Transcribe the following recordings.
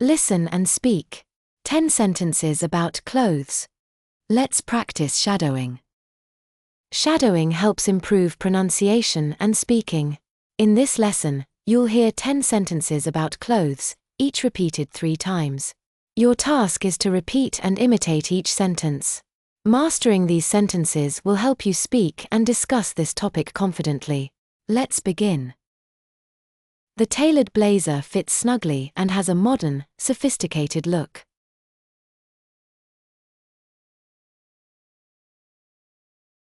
Listen and speak. 10 sentences about clothes. Let's practice shadowing. Shadowing helps improve pronunciation and speaking. In this lesson, you'll hear 10 sentences about clothes, each repeated 3 times. Your task is to repeat and imitate each sentence. Mastering these sentences will help you speak and discuss this topic confidently. Let's begin. The tailored blazer fits snugly and has a modern, sophisticated look.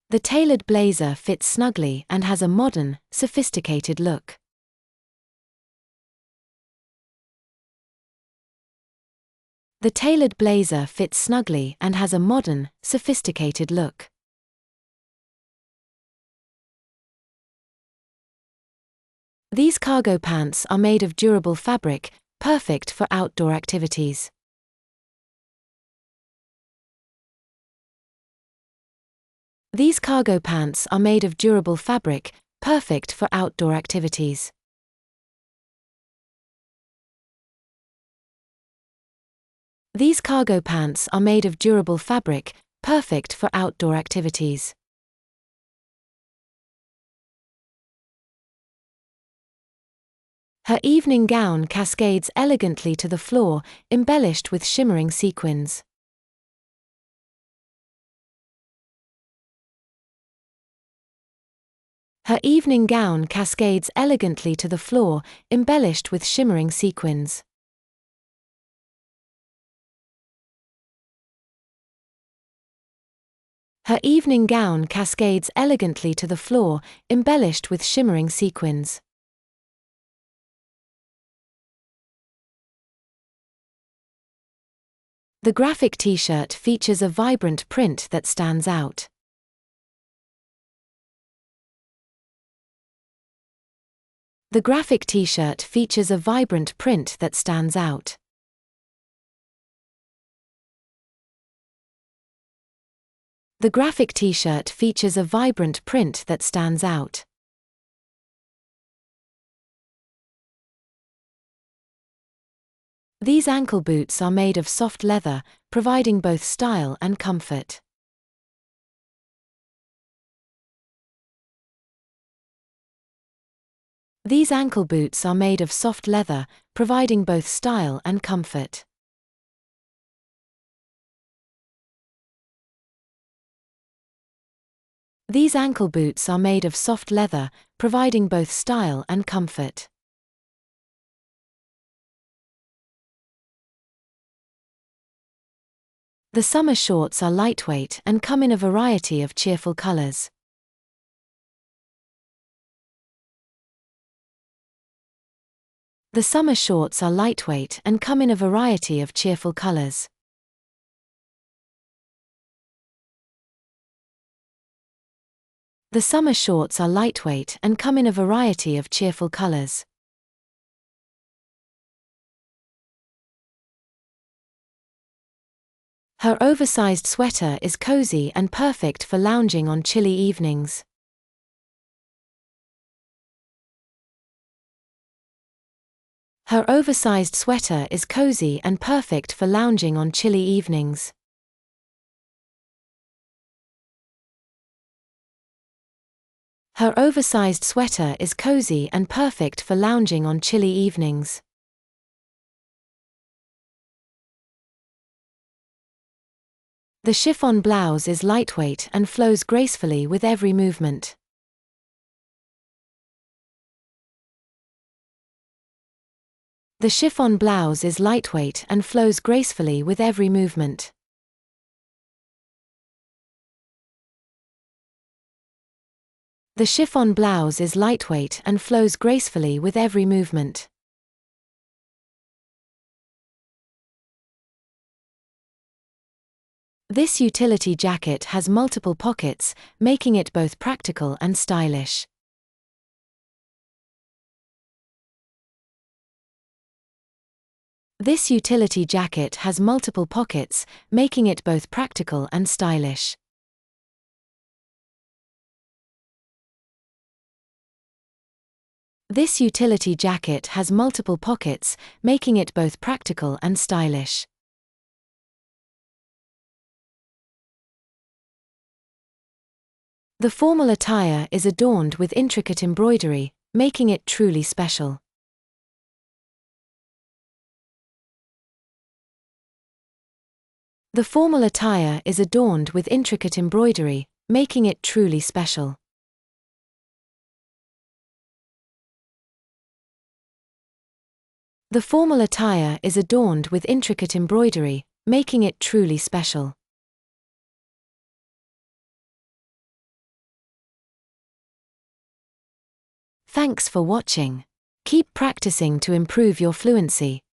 The tailored blazer fits snugly and has a modern, sophisticated look. The tailored blazer fits snugly and has a modern, sophisticated look. These cargo pants are made of durable fabric, perfect for outdoor activities. These cargo pants are made of durable fabric, perfect for outdoor activities. These cargo pants are made of durable fabric, perfect for outdoor activities. Her evening gown cascades elegantly to the floor, embellished with shimmering sequins. Her evening gown cascades elegantly to the floor, embellished with shimmering sequins. Her evening gown cascades elegantly to the floor, embellished with shimmering sequins. The graphic t-shirt features a vibrant print that stands out. The graphic t-shirt features a vibrant print that stands out. The graphic t-shirt features a vibrant print that stands out. These ankle boots are made of soft leather, providing both style and comfort. These ankle boots are made of soft leather, providing both style and comfort. These ankle boots are made of soft leather, providing both style and comfort. The summer shorts are lightweight and come in a variety of cheerful colors. The summer shorts are lightweight and come in a variety of cheerful colors. The summer shorts are lightweight and come in a variety of cheerful colors. Her oversized sweater is cozy and perfect for lounging on chilly evenings. Her oversized sweater is cozy and perfect for lounging on chilly evenings. Her oversized sweater is cozy and perfect for lounging on chilly evenings. The chiffon blouse is lightweight and flows gracefully with every movement. The chiffon blouse is lightweight and flows gracefully with every movement. The chiffon blouse is lightweight and flows gracefully with every movement. This utility jacket has multiple pockets, making it both practical and stylish. This utility jacket has multiple pockets, making it both practical and stylish. This utility jacket has multiple pockets, making it both practical and stylish. The formal attire is adorned with intricate embroidery, making it truly special. The formal attire is adorned with intricate embroidery, making it truly special. The formal attire is adorned with intricate embroidery, making it truly special. Thanks for watching. Keep practicing to improve your fluency.